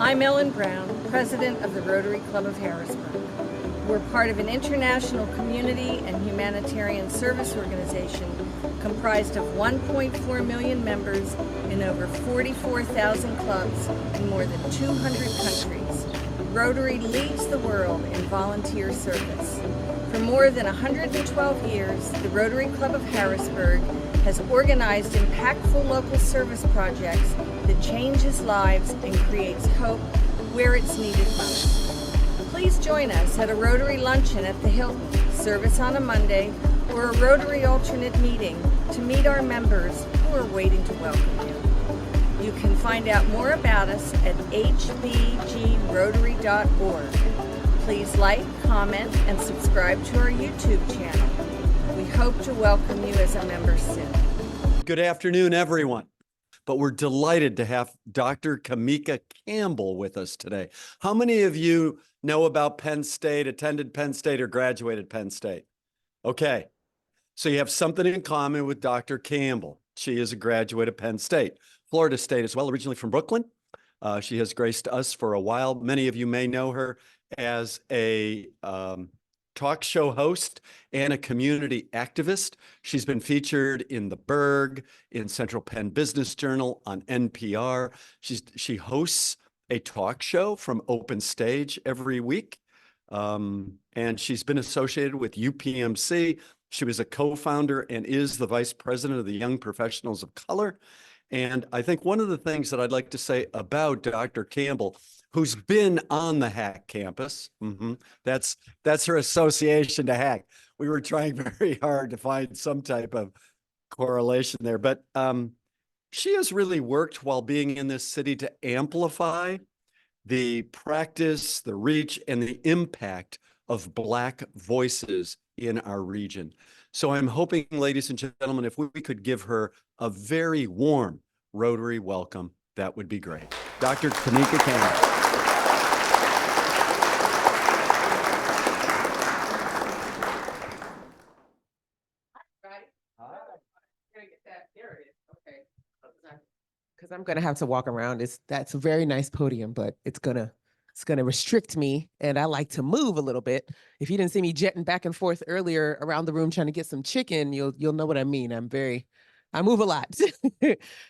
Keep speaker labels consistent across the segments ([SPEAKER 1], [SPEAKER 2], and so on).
[SPEAKER 1] I'm Ellen Brown, President of the Rotary Club of Harrisburg. We're part of an international community and humanitarian service organization comprised of 1.4 million members in over 44,000 clubs in more than 200 countries. Rotary leads the world in volunteer service. For more than 112 years, the Rotary Club of Harrisburg has organized impactful local service projects that changes lives and creates hope where it's needed most. Please join us at a Rotary luncheon at the Hilton, service on a Monday, or a Rotary alternate meeting to meet our members who are waiting to welcome you. You can find out more about us at hbgrotary.org. Please like, comment, and subscribe to our YouTube channel. We hope to welcome you as a member soon.
[SPEAKER 2] Good afternoon, everyone. But we're delighted to have Dr. Kimeka Campbell with us today. How many of you know about Penn State, attended Penn State, or graduated Penn State? Okay, so you have something in common with Dr. Campbell. She is a graduate of Penn State, Florida State as well, originally from Brooklyn. She has graced us for a while. Many of you may know her as a talk show host and a community activist. She's been featured in the Berg, in Central Penn Business Journal, on NPR. She hosts a talk show from Open Stage every week. And she's been associated with UPMC. She was a co-founder and is the vice president of the Young Professionals of Color. And I think one of the things that I'd like to say about Dr. Campbell, who's been on the HACC campus. That's her association to HACC. We were trying very hard to find some type of correlation there, but she has really worked while being in this city to amplify the practice, the reach, and the impact of Black voices in our region. So I'm hoping, ladies and gentlemen, if we could give her a very warm Rotary welcome, that would be great. Dr. Kimeka Campbell.
[SPEAKER 3] Because I'm gonna have to walk around. That's a very nice podium, but it's gonna restrict me, and I like to move a little bit. If you didn't see me jetting back and forth earlier around the room trying to get some chicken, you'll know what I mean. I move a lot.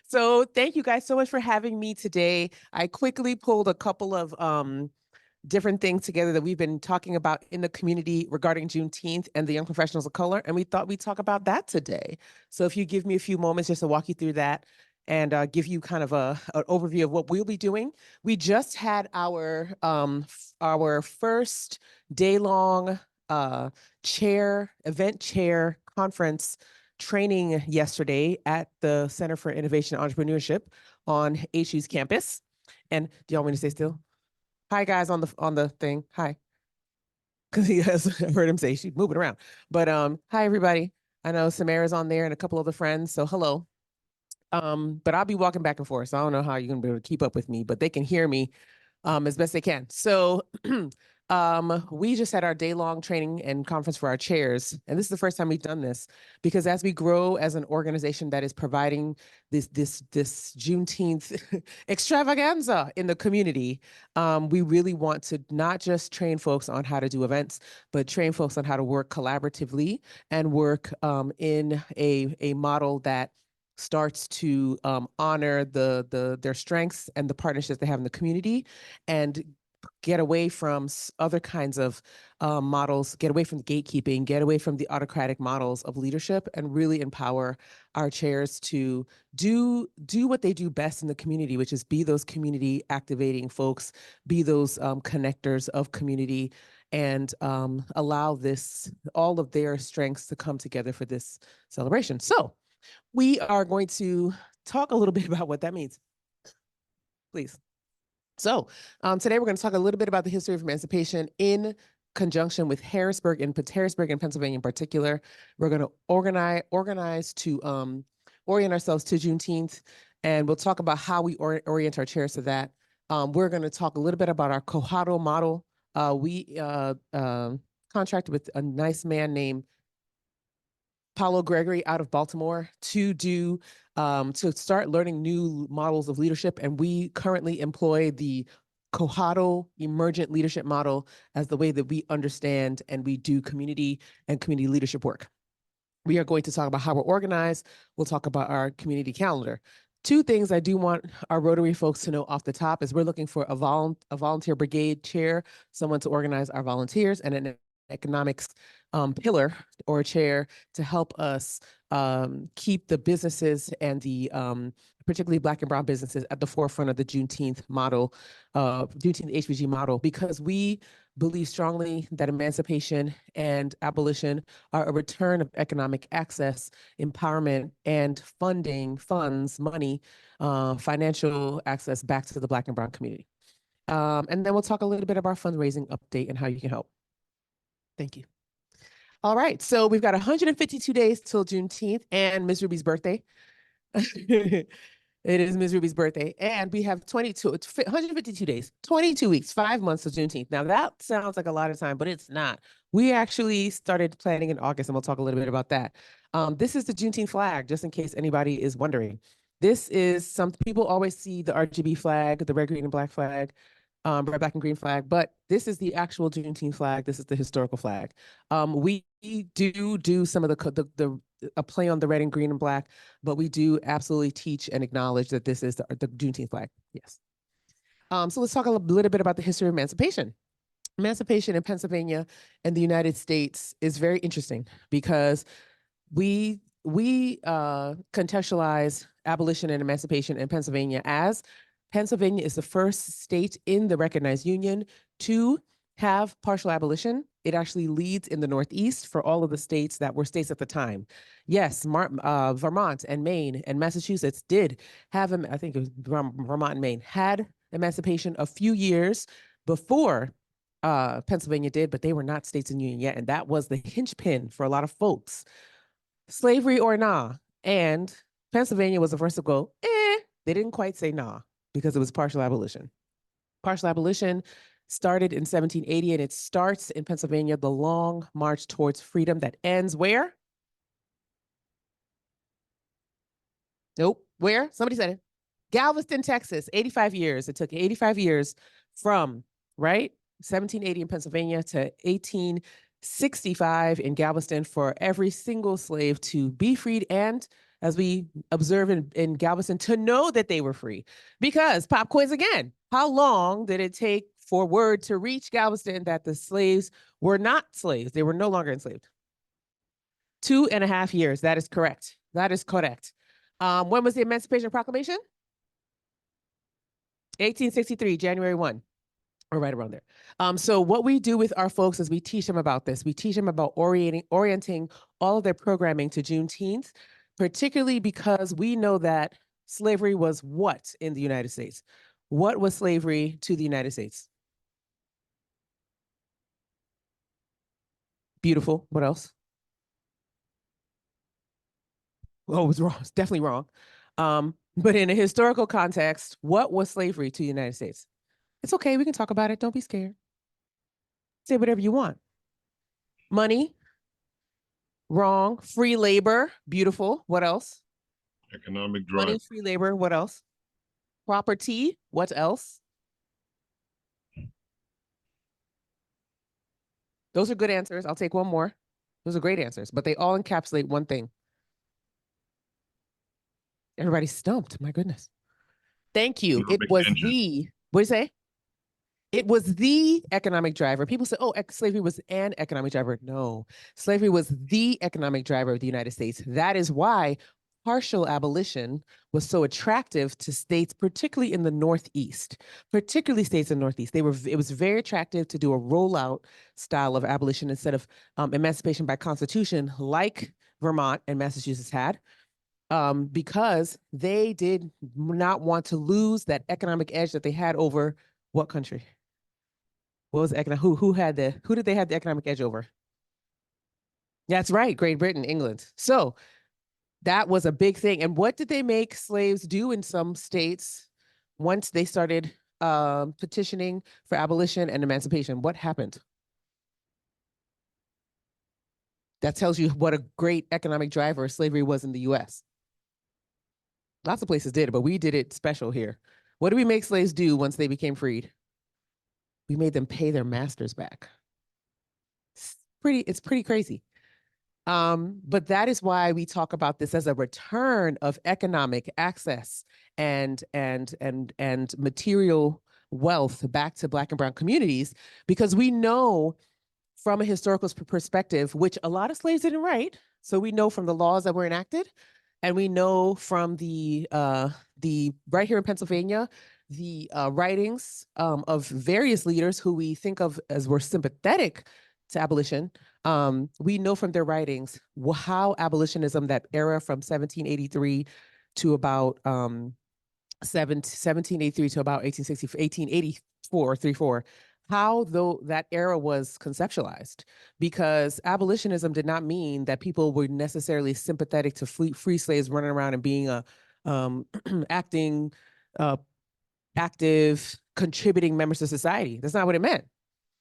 [SPEAKER 3] So thank you guys so much for having me today. I quickly pulled a couple of different things together that we've been talking about in the community regarding Juneteenth and the Young Professionals of Color, and we thought we'd talk about that today. So if you give me a few moments just to walk you through that and give you kind of an overview of what we'll be doing. We just had our first day-long event chair conference training yesterday at the Center for Innovation and Entrepreneurship on HU's campus. And do y'all want me to stay still? Hi guys on the thing. Hi. Because he has heard him say she's moving around. But hi everybody. I know Samara's on there and a couple other friends. So hello. But I'll be walking back and forth. So I don't know how you're gonna be able to keep up with me, but they can hear me as best they can. So we just had our day-long training and conference for our chairs. And this is the first time we've done this because as we grow as an organization that is providing this Juneteenth extravaganza in the community, we really want to not just train folks on how to do events, but train folks on how to work collaboratively and work in a model that starts to honor their strengths and the partnerships they have in the community and get away from other kinds of models, get away from the gatekeeping, get away from the autocratic models of leadership, and really empower our chairs to do what they do best in the community, which is be those community activating folks, be those connectors of community, and allow all of their strengths to come together for this celebration. So we are going to talk a little bit about what that means. Please. So today we're going to talk a little bit about the history of emancipation in conjunction with Harrisburg and Pennsylvania in particular. We're going to organize to orient ourselves to Juneteenth, and we'll talk about how we orient our chairs to that. We're going to talk a little bit about our Cojado model. We contracted with a nice man named Paulo Gregory out of Baltimore to start learning new models of leadership. And we currently employ the cohortal emergent leadership model as the way that we understand and we do community and community leadership work. We are going to talk about how we're organized. We'll talk about our community calendar. Two things I do want our Rotary folks to know off the top is we're looking for a volunteer brigade chair, someone to organize our volunteers, and an economics pillar or chair to help us keep the businesses and the particularly Black and Brown businesses at the forefront of the Juneteenth model, Juneteenth HBG model, because we believe strongly that emancipation and abolition are a return of economic access, empowerment, and funds, money, financial access back to the Black and Brown community. And then we'll talk a little bit about our fundraising update and how you can help. Thank you. All right, so we've got 152 days till Juneteenth and Ms. Ruby's birthday. It is Ms. Ruby's birthday, and we have 152 days, 22 weeks, 5 months of Juneteenth. Now that sounds like a lot of time, but it's not. We actually started planning in August, and we'll talk a little bit about that. This is the Juneteenth flag, just in case anybody is wondering. This is some people always see the RGB flag, the red, green, and black flag, red, black, and green flag, but this is the actual Juneteenth flag. This is the historical flag. We do some of a play on the red and green and black, but we do absolutely teach and acknowledge that this is the Juneteenth flag. Yes. So let's talk a little bit about the history of emancipation. Emancipation in Pennsylvania and the United States is very interesting because we contextualize abolition and emancipation in Pennsylvania as Pennsylvania is the first state in the recognized union to have partial abolition. It actually leads in the Northeast for all of the states that were states at the time. Yes, Vermont and Maine and Massachusetts did have, I think it was Vermont and Maine, had emancipation a few years before Pennsylvania did, but they were not states in the union yet. And that was the hinge-pin for a lot of folks. Slavery or nah. And Pennsylvania was the first to go, They didn't quite say nah because it was partial abolition. Partial abolition started in 1780, and it starts in Pennsylvania, the long march towards freedom that ends where? Nope. Where? Somebody said it. Galveston, Texas, 85 years. It took 85 years from, right? 1780 in Pennsylvania to 1865 in Galveston for every single slave to be freed and, as we observe in Galveston, to know that they were free. Because, pop quiz again, how long did it take for word to reach Galveston that the slaves were not slaves? They were no longer enslaved. 2.5 years. That is correct. That is correct. When was the Emancipation Proclamation? 1863, January 1. Or right around there. So what we do with our folks is we teach them about this. We teach them about orienting all of their programming to Juneteenth, particularly because we know that slavery was what in the United States? What was slavery to the United States? Beautiful. What else? Oh, it was wrong. It's definitely wrong. But in a historical context, what was slavery to the United States? It's okay. We can talk about it. Don't be scared. Say whatever you want. Money. Wrong. Free labor. Beautiful. What else?
[SPEAKER 4] Economic drive.
[SPEAKER 3] Money, free labor. What else? Property. What else? Those are good answers. I'll take one more. Those are great answers, but they all encapsulate one thing. Everybody's stumped. My goodness. Thank you. It was the, what do you say? It was the economic driver. People say, oh, slavery was an economic driver. No, slavery was the economic driver of the United States. That is why partial abolition was so attractive to states, particularly in the Northeast, particularly states in the Northeast. It was very attractive to do a rollout style of abolition instead of emancipation by constitution like Vermont and Massachusetts had. Because they did not want to lose that economic edge that they had over what country? What was the who did they have the economic edge over? That's right, Great Britain, England. So that was a big thing. And what did they make slaves do in some states once they started petitioning for abolition and emancipation? What happened? That tells you what a great economic driver slavery was in the US. Lots of places did it, but we did it special here. What did we make slaves do once they became freed? We made them pay their masters back. It's pretty crazy. But that is why we talk about this as a return of economic access and material wealth back to Black and brown communities, because we know from a historical perspective, which a lot of slaves didn't write. So we know from the laws that were enacted, and we know from the right here in Pennsylvania, the writings of various leaders who we think of as were sympathetic to abolition. We know from their writings how abolitionism, that era from 1783 to about 1783 to about 1884, 34, how though that era was conceptualized, because abolitionism did not mean that people were necessarily sympathetic to free slaves running around and being a acting active, contributing members of society. That's not what it meant.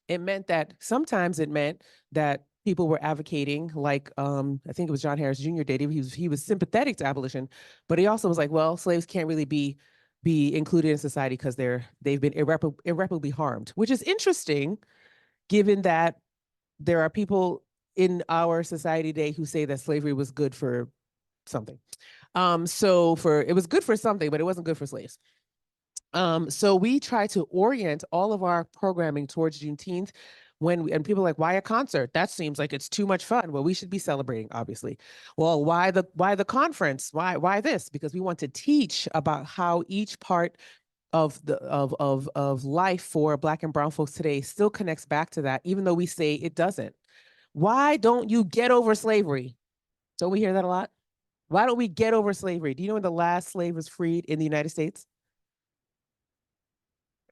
[SPEAKER 3] It meant that sometimes it meant that people were advocating, like I think it was John Harris Jr. did. He was sympathetic to abolition, but he also was like, well, slaves can't really be included in society because they've been irreparably harmed, which is interesting, given that there are people in our society today who say that slavery was good for something. It was good for something, but it wasn't good for slaves. So we try to orient all of our programming towards Juneteenth, and people are like, why a concert? That seems like it's too much fun. Well, we should be celebrating, obviously. Well, why the conference? Why this? Because we want to teach about how each part of life for Black and brown folks today still connects back to that, even though we say it doesn't. Why don't you get over slavery? Don't we hear that a lot? Why don't we get over slavery? Do you know when the last slave was freed in the United States?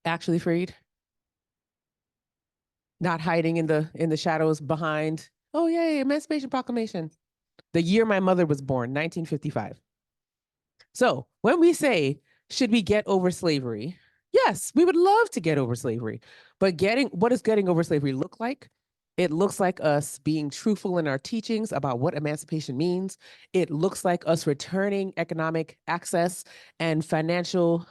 [SPEAKER 3] Actually freed? Not hiding in the shadows behind, oh yay, Emancipation Proclamation. The year my mother was born, 1955. So when we say, should we get over slavery? Yes, we would love to get over slavery. But what does getting over slavery look like? It looks like us being truthful in our teachings about what emancipation means. It looks like us returning economic access and financial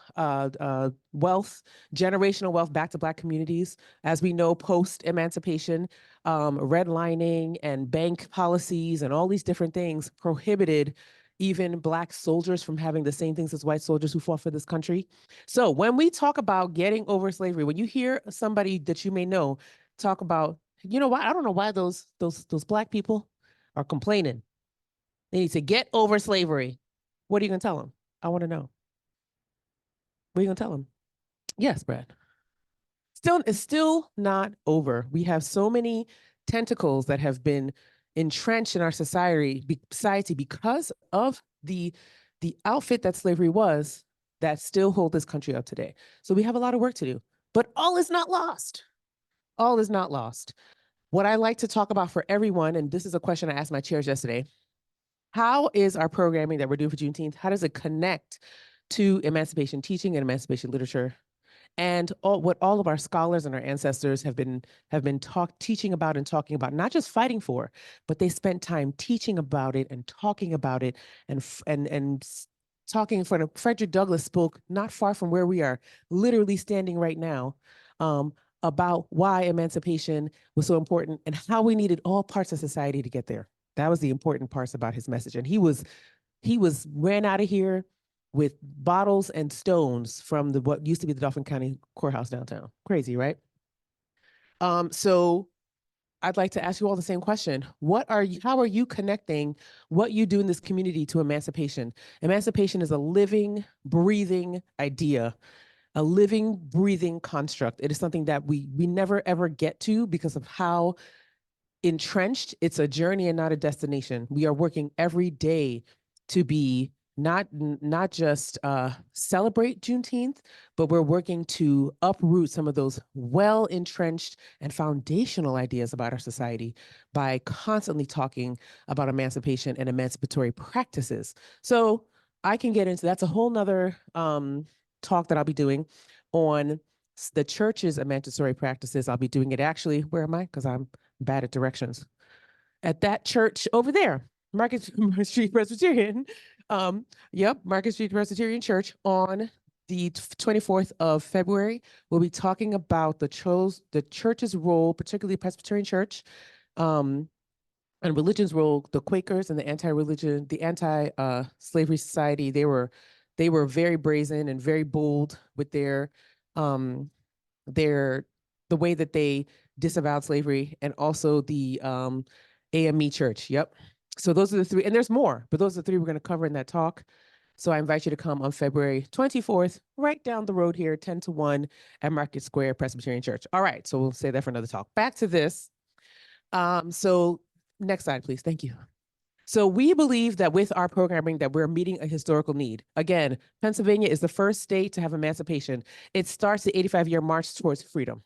[SPEAKER 3] wealth, generational wealth back to Black communities. As we know, post-emancipation, redlining and bank policies and all these different things prohibited even Black soldiers from having the same things as white soldiers who fought for this country. So when we talk about getting over slavery, when you hear somebody that you may know talk about, you know why? I don't know why those Black people are complaining. They need to get over slavery. What are you gonna tell them? I want to know. What are you gonna tell them? Yes, Brad. It's still not over. We have so many tentacles that have been entrenched in our society because of the outfit that slavery was, that still hold this country up today. So we have a lot of work to do, but all is not lost. All is not lost. What I like to talk about for everyone, and this is a question I asked my chairs yesterday, how is our programming that we're doing for Juneteenth, how does it connect to emancipation teaching and emancipation literature? And what all of our scholars and our ancestors have been teaching about and talking about, not just fighting for, but they spent time teaching about it and talking about it, and talking in front of. Frederick Douglass spoke not far from where we are literally standing right now, about why emancipation was so important and how we needed all parts of society to get there. That was the important parts about his message. And he ran out of here with bottles and stones from what used to be the Dauphin County Courthouse downtown. Crazy, right? So I'd like to ask you all the same question. How are you connecting what you do in this community to emancipation? Emancipation is a living, breathing idea, a living, breathing construct. It is something that we never ever get to because of how entrenched. It's a journey and not a destination. We are working every day to be not just celebrate Juneteenth, but we're working to uproot some of those well-entrenched and foundational ideas about our society by constantly talking about emancipation and emancipatory practices. So I can get into, that's a whole nother talk that I'll be doing on the church's emancipatory practices. I'll be doing it actually, where am I? Because I'm bad at directions. At that church over there, Market Street Presbyterian. Market Street Presbyterian Church on the 24th of February, we'll be talking about the church's role, particularly Presbyterian Church, and religion's role. The Quakers and the anti-slavery society, they were very brazen and very bold with their the way that they disavowed slavery, and also the AME Church. Yep. So those are the three, and there's more, but those are the three we're going to cover in that talk. So I invite you to come on February 24th, right down the road here, 10 to 1 at Market Square Presbyterian Church. All right, so we'll save that for another talk. Back to this. So next slide, please. Thank you. So we believe that with our programming that we're meeting a historical need. Again, Pennsylvania is the first state to have emancipation. It starts the 85-year march towards freedom.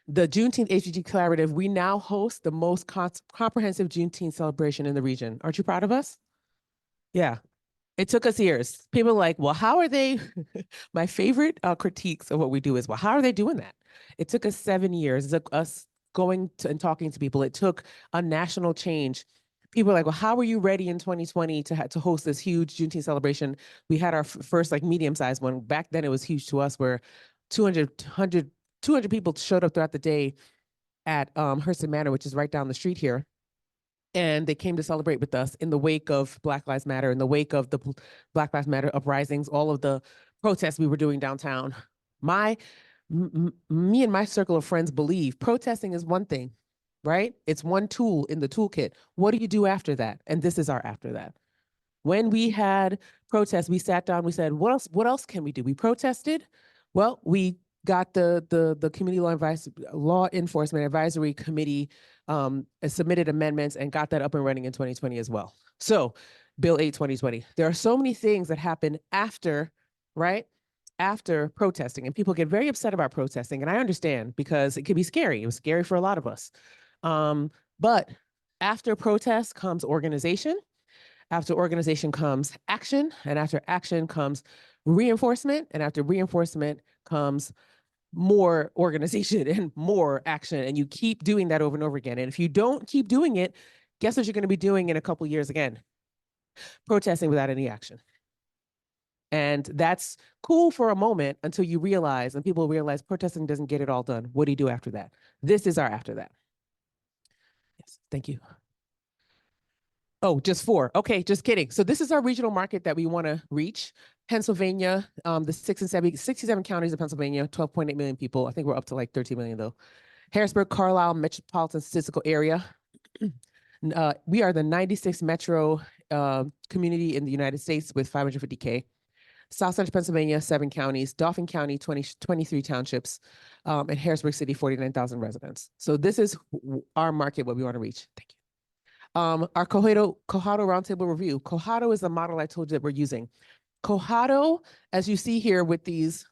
[SPEAKER 3] The Juneteenth HBG Collaborative, we now host the most comprehensive Juneteenth celebration in the region. Aren't you proud of us? Yeah. It took us years. People are like, well, how are they? My favorite critiques of what we do is, well, how are they doing that? It took us 7 years. It took us going to and talking to people. It took a national change. People are like, well, how were you ready in 2020 to host this huge Juneteenth celebration? We had our first like medium-sized one. Back then it was huge to us, where 200 people showed up throughout the day at Hearst Manor, which is right down the street here. And they came to celebrate with us in the wake of Black Lives Matter, in the wake of the Black Lives Matter uprisings, all of the protests we were doing downtown. Me and my circle of friends believe protesting is one thing, right? It's one tool in the toolkit. What do you do after that? And this is our after that. When we had protests, we sat down, we said, what else can we do? We protested. Well, we got the Community Law Enforcement Advisory Committee submitted amendments and got that up and running in 2020 as well. So Bill 8, 2020. There are so many things that happen after, right? After protesting, and people get very upset about protesting. And I understand, because it can be scary. It was scary for a lot of us. But after protest comes organization. After organization comes action, and after action comes reinforcement, and after reinforcement comes more organization and more action, and you keep doing that over and over again. And if you don't keep doing it, guess what you're going to be doing in a couple years again? Protesting without any action. And that's cool for a moment until you realize, and people realize, protesting doesn't get it all done. What do you do after that? This is our after that. Yes, thank you. Oh, just 4. Okay, just kidding. So this is our regional market that we want to reach. Pennsylvania, the 67 counties of Pennsylvania, 12.8 million people. I think we're up to like 13 million though. Harrisburg, Carlisle Metropolitan Statistical Area. We are the 96th metro community in the United States with 550K. South Central Pennsylvania, 7 counties. Dauphin County, 23 townships. And Harrisburg City, 49,000 residents. So this is our market, what we want to reach. Thank you. Our Cohado Roundtable Review. Cohado is the model I told you that we're using. Cohado, as you see here with these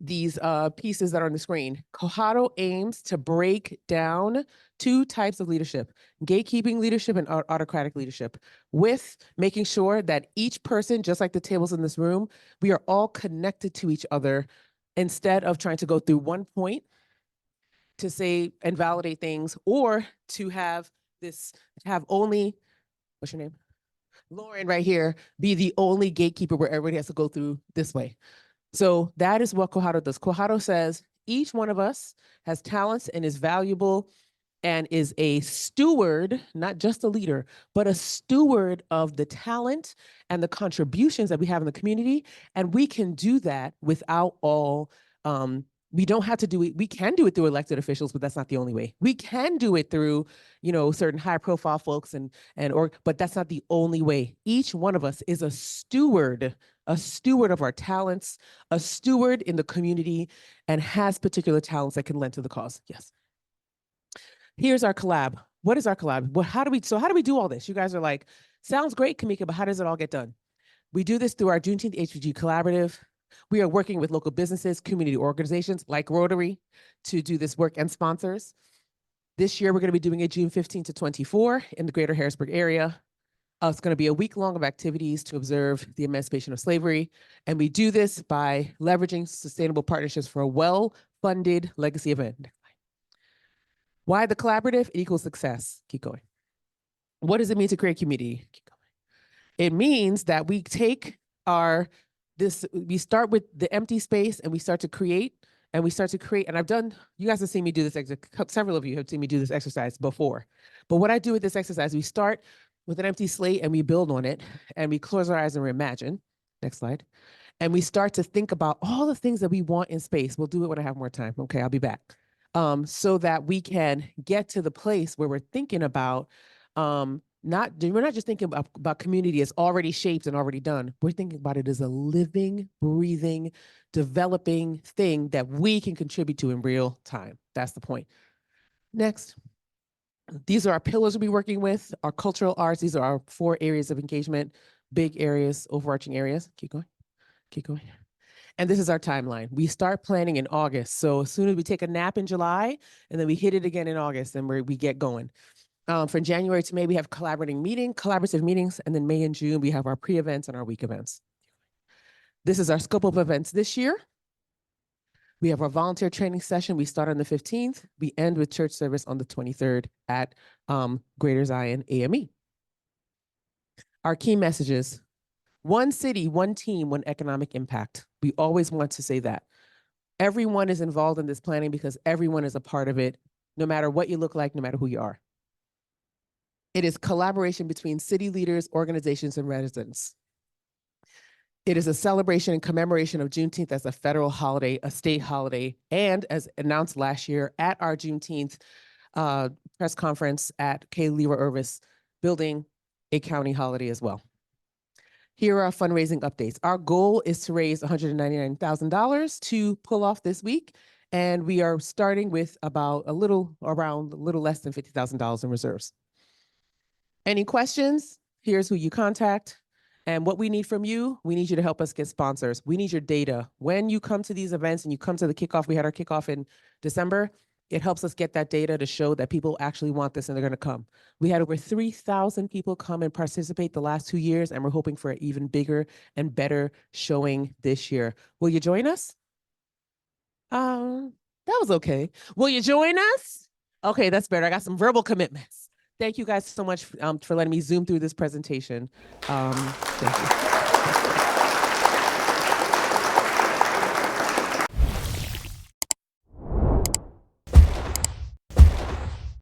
[SPEAKER 3] pieces that are on the screen, Cohado aims to break down 2 types of leadership: gatekeeping leadership and autocratic leadership, with making sure that each person, just like the tables in this room, we are all connected to each other, instead of trying to go through one point to say and validate things, or to have only, what's your name? Lauren right here, be the only gatekeeper where everybody has to go through this way. So that is what Cohado does. Cohado says each one of us has talents and is valuable and is a steward, not just a leader, but a steward of the talent and the contributions that we have in the community. And we can do that without all, we don't have to do it. We can do it through elected officials, but that's not the only way. We can do it through, certain high profile folks but that's not the only way. Each one of us is a steward of our talents, a steward in the community, and has particular talents that can lend to the cause. Yes. Here's our collab. What is our collab? How do we do all this? You guys are like, sounds great, Kimeka, but how does it all get done? We do this through our Juneteenth HBG Collaborative. We are working with local businesses, community organizations like Rotary to do this work, and sponsors. This year, we're going to be doing it June 15 to 24 in the greater Harrisburg area. It's going to be a week long of activities to observe the emancipation of slavery. And we do this by leveraging sustainable partnerships for a well-funded legacy event. Why the collaborative? It equals success. Keep going. What does it mean to create community? Keep going. It means that we take our we start with the empty space and we start to create, and you guys have seen me do this, several of you have seen me do this exercise before. But what I do with this exercise, we start with an empty slate and we build on it, and we close our eyes and we imagine. Next slide. And we start to think about all the things that we want in space. We'll do it when I have more time. Okay, I'll be back. So that we can get to the place where we're thinking about, we're not just thinking about community as already shaped and already done. We're thinking about it as a living, breathing, developing thing that we can contribute to in real time. That's the point. Next. These are our pillars we'll be working with, our cultural arts. These are our 4 areas of engagement, big areas, overarching areas. Keep going. Keep going. And this is our timeline. We start planning in August. So as soon as we take a nap in July, and then we hit it again in August, and we get going. From January to May, we have collaborative meetings, and then May and June, we have our pre-events and our week events. This is our scope of events this year. We have our volunteer training session. We start on the 15th. We end with church service on the 23rd at Greater Zion AME. Our key messages: one city, one team, one economic impact. We always want to say that. Everyone is involved in this planning because everyone is a part of it, no matter what you look like, no matter who you are. It is collaboration between city leaders, organizations, and residents. It is a celebration and commemoration of Juneteenth as a federal holiday, a state holiday, and as announced last year at our Juneteenth press conference at K. Leroy Irvis building, a county holiday as well. Here are our fundraising updates. Our goal is to raise $199,000 to pull off this week, and we are starting with about a little less than $50,000 in reserves. Any questions? Here's who you contact. And what we need from you, we need you to help us get sponsors. We need your data. When you come to these events and you come to the kickoff, we had our kickoff in December, it helps us get that data to show that people actually want this and they're going to come. We had over 3,000 people come and participate the last 2 years, and we're hoping for an even bigger and better showing this year. Will you join us? That was okay. Will you join us? Okay, that's better. I got some verbal commitments. Thank you guys so much for letting me zoom through this presentation. Thank you.